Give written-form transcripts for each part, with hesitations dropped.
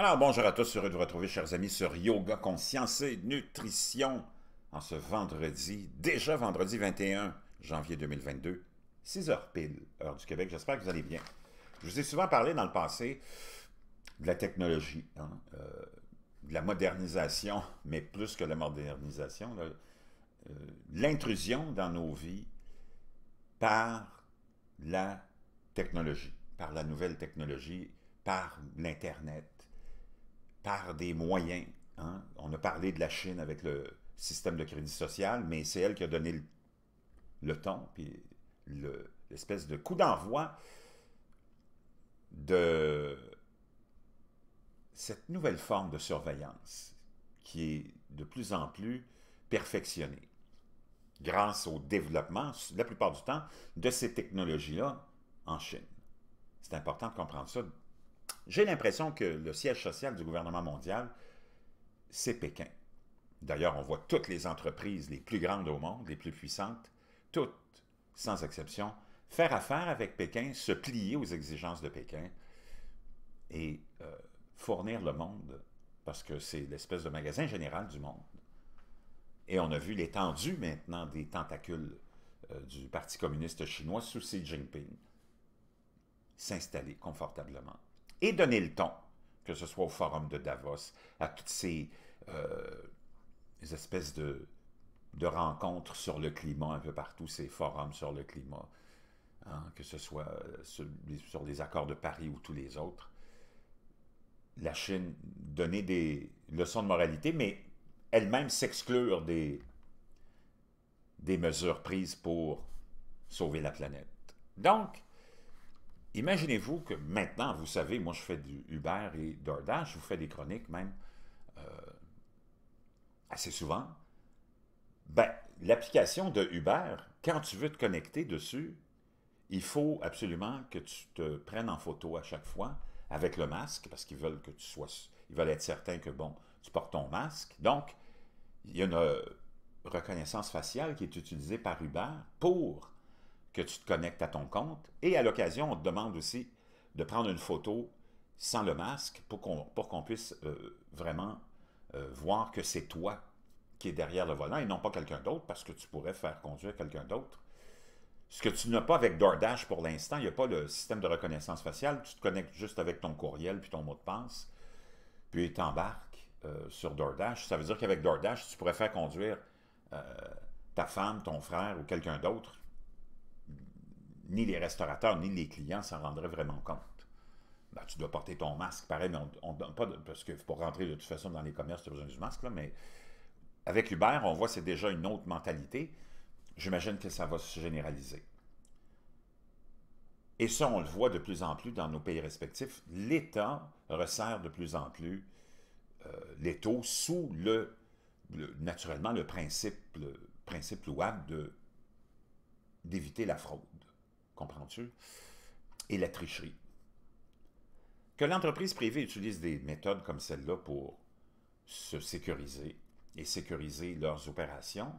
Alors, bonjour à tous, heureux de vous retrouver, chers amis, sur Yoga, Conscience et Nutrition, en ce vendredi, déjà vendredi 21 janvier 2022, 6 heures pile, heure du Québec. J'espère que vous allez bien. Je vous ai souvent parlé dans le passé de la technologie, de la modernisation, mais plus que la modernisation, l'intrusion dans nos vies par la technologie, par la nouvelle technologie, par l'Internet, par des moyens. On a parlé de la Chine avec le système de crédit social, mais c'est elle qui a donné le ton, puis l'espèce de coup d'envoi de cette nouvelle forme de surveillance qui est de plus en plus perfectionnée grâce au développement, la plupart du temps, de ces technologies-là en Chine. C'est important de comprendre ça. J'ai l'impression que le siège social du gouvernement mondial, c'est Pékin. D'ailleurs, on voit toutes les entreprises les plus grandes au monde, les plus puissantes, toutes, sans exception, faire affaire avec Pékin, se plier aux exigences de Pékin et fournir le monde, parce que c'est l'espèce de magasin général du monde. Et on a vu l'étendue maintenant des tentacules du Parti communiste chinois sous Xi Jinping s'installer confortablement et donner le ton, que ce soit au forum de Davos, à toutes ces espèces de rencontres sur le climat un peu partout, ces forums sur le climat, que ce soit sur les accords de Paris ou tous les autres. La Chine donner des leçons de moralité, mais elle-même s'exclure des mesures prises pour sauver la planète. Donc, imaginez-vous que maintenant, vous savez, moi je fais du Uber et DoorDash, je vous fais des chroniques même assez souvent. Ben, l'application de Uber, quand tu veux te connecter dessus, il faut absolument que tu te prennes en photo à chaque fois avec le masque, parce qu'ils veulent que tu sois, ils veulent être certains que, bon, tu portes ton masque. Donc, il y a une reconnaissance faciale qui est utilisée par Uber pour que tu te connectes à ton compte. Et à l'occasion, on te demande aussi de prendre une photo sans le masque pour qu'on puisse vraiment voir que c'est toi qui es derrière le volant et non pas quelqu'un d'autre, parce que tu pourrais faire conduire quelqu'un d'autre. Ce que tu n'as pas avec DoorDash pour l'instant, il n'y a pas le système de reconnaissance faciale. Tu te connectes juste avec ton courriel puis ton mot de passe, puis tu embarques sur DoorDash. Ça veut dire qu'avec DoorDash, tu pourrais faire conduire ta femme, ton frère ou quelqu'un d'autre. Ni les restaurateurs, ni les clients s'en rendraient vraiment compte. Ben, tu dois porter ton masque, pareil, mais on ne donne pas, parce que pour rentrer de toute façon dans les commerces, tu as besoin du masque, là, mais avec Uber, on voit que c'est déjà une autre mentalité. J'imagine que ça va se généraliser. Et ça, on le voit de plus en plus dans nos pays respectifs. L'État resserre de plus en plus l'étau sous naturellement le principe louable d'éviter la fraude. Comprends-tu? Et la tricherie. Que l'entreprise privée utilise des méthodes comme celle-là pour se sécuriser et sécuriser leurs opérations,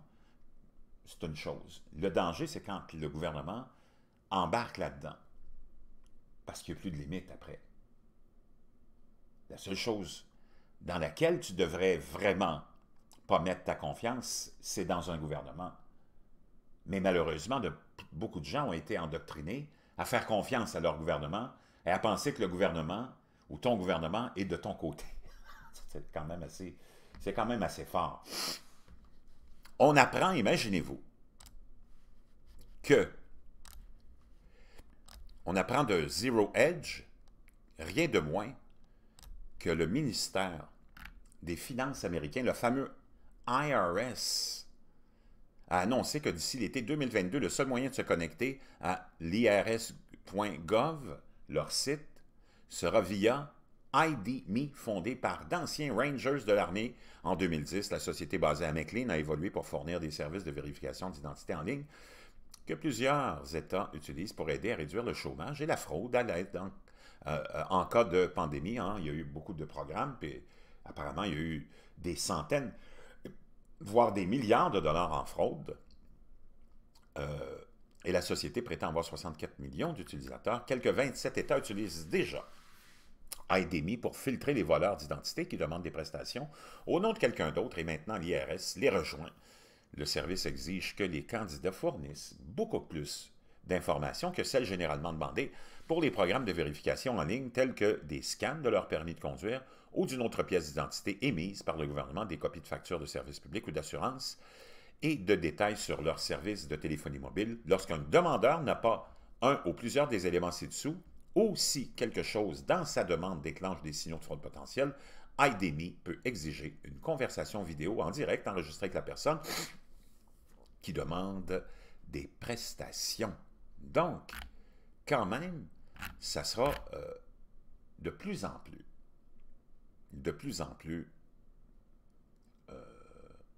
c'est une chose. Le danger, c'est quand le gouvernement embarque là-dedans. Parce qu'il n'y a plus de limite après. La seule chose dans laquelle tu devrais vraiment pas mettre ta confiance, c'est dans un gouvernement. Mais malheureusement, beaucoup de gens ont été endoctrinés à faire confiance à leur gouvernement et à penser que le gouvernement ou ton gouvernement est de ton côté. C'est quand même assez fort. On apprend, imaginez-vous, on apprend de Zero Hedge, rien de moins que le ministère des Finances américain, le fameux IRS, a annoncé que d'ici l'été 2022, le seul moyen de se connecter à l'irs.gov, leur site, sera via ID.me, fondé par d'anciens Rangers de l'armée en 2010. La société basée à McLean a évolué pour fournir des services de vérification d'identité en ligne que plusieurs États utilisent pour aider à réduire le chômage et la fraude à l'aide en cas de pandémie. Il y a eu beaucoup de programmes, puis apparemment, il y a eu des centaines, voire des milliards de dollars en fraude. Et la société prétend avoir 64 millions d'utilisateurs. Quelques 27 États utilisent déjà IDEMI pour filtrer les voleurs d'identité qui demandent des prestations au nom de quelqu'un d'autre et maintenant l'IRS les rejoint. Le service exige que les candidats fournissent beaucoup plus d'informations que celles généralement demandées pour les programmes de vérification en ligne tels que des scans de leur permis de conduire ou d'une autre pièce d'identité émise par le gouvernement, des copies de factures de services publics ou d'assurance et de détails sur leur service de téléphonie mobile lorsqu'un demandeur n'a pas un ou plusieurs des éléments ci-dessous ou si quelque chose dans sa demande déclenche des signaux de fraude potentielle, IDEMI peut exiger une conversation vidéo en direct enregistrée avec la personne qui demande des prestations. Donc, quand même, ça sera de plus en plus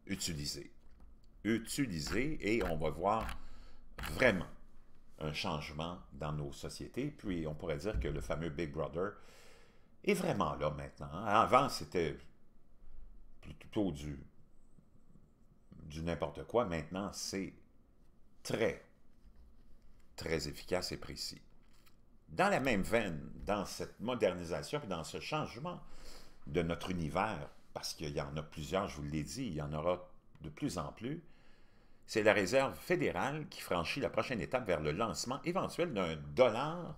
utilisé. Et on va voir vraiment un changement dans nos sociétés. Puis on pourrait dire que le fameux Big Brother est vraiment là maintenant. Avant, c'était plutôt du n'importe quoi. Maintenant, c'est très, très efficace et précis. Dans la même veine, dans cette modernisation et dans ce changement de notre univers, parce qu'il y en a plusieurs, je vous l'ai dit, il y en aura de plus en plus, c'est la Réserve fédérale qui franchit la prochaine étape vers le lancement éventuel d'un dollar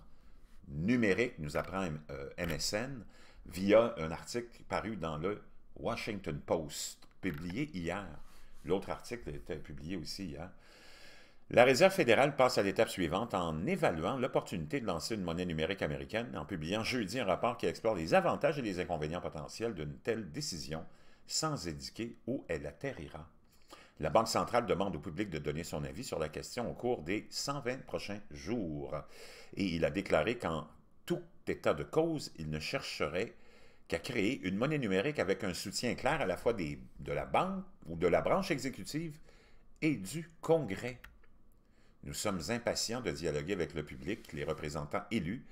numérique, nous apprend MSN, via un article paru dans le Washington Post, publié hier. L'autre article était publié aussi hier. La Réserve fédérale passe à l'étape suivante en évaluant l'opportunité de lancer une monnaie numérique américaine en publiant jeudi un rapport qui explore les avantages et les inconvénients potentiels d'une telle décision sans indiquer où elle atterrira. La Banque centrale demande au public de donner son avis sur la question au cours des 120 prochains jours. Et il a déclaré qu'en tout état de cause, il ne chercherait qu'à créer une monnaie numérique avec un soutien clair à la fois de la banque ou de la branche exécutive et du Congrès. Nous sommes impatients de dialoguer avec le public, les représentants élus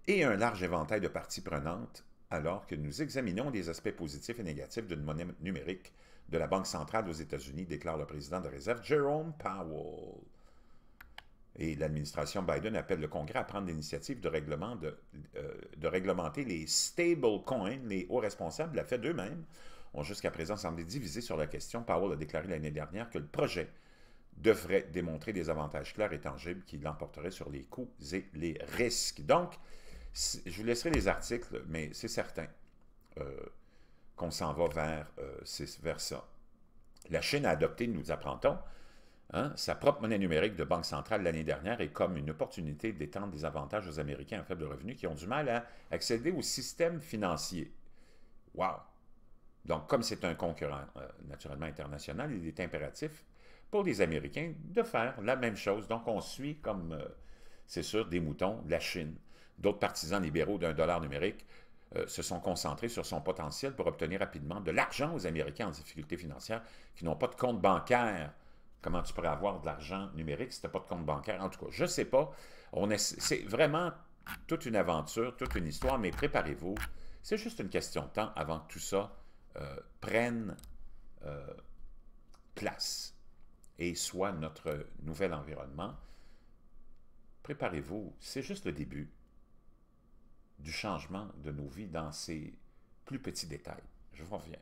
et un large éventail de parties prenantes alors que nous examinons les aspects positifs et négatifs d'une monnaie numérique de la Banque centrale aux États-Unis, déclare le président de réserve, Jerome Powell. Et l'administration Biden appelle le Congrès à prendre l'initiative de réglementer les stablecoins. Les hauts responsables, la Fed eux-mêmes, ont jusqu'à présent semblé divisés sur la question. Powell a déclaré l'année dernière que le projet devrait démontrer des avantages clairs et tangibles qui l'emporteraient sur les coûts et les risques. Donc, je vous laisserai les articles, mais c'est certain qu'on s'en va vers ça. La Chine a adopté, nous apprend-on, sa propre monnaie numérique de banque centrale l'année dernière et comme une opportunité d'étendre des avantages aux Américains à faible revenu qui ont du mal à accéder au système financier. Wow! Donc, comme c'est un concurrent naturellement international, il est impératif pour les Américains de faire la même chose. Donc, on suit, comme c'est sûr, des moutons, la Chine. D'autres partisans libéraux d'un dollar numérique se sont concentrés sur son potentiel pour obtenir rapidement de l'argent aux Américains en difficulté financière qui n'ont pas de compte bancaire. Comment tu pourrais avoir de l'argent numérique si tu n'as pas de compte bancaire? En tout cas, je ne sais pas. C'est vraiment toute une aventure, toute une histoire, mais préparez-vous. C'est juste une question de temps avant que tout ça prenne place et soit notre nouvel environnement. Préparez-vous, c'est juste le début du changement de nos vies dans ces plus petits détails. Je vous reviens.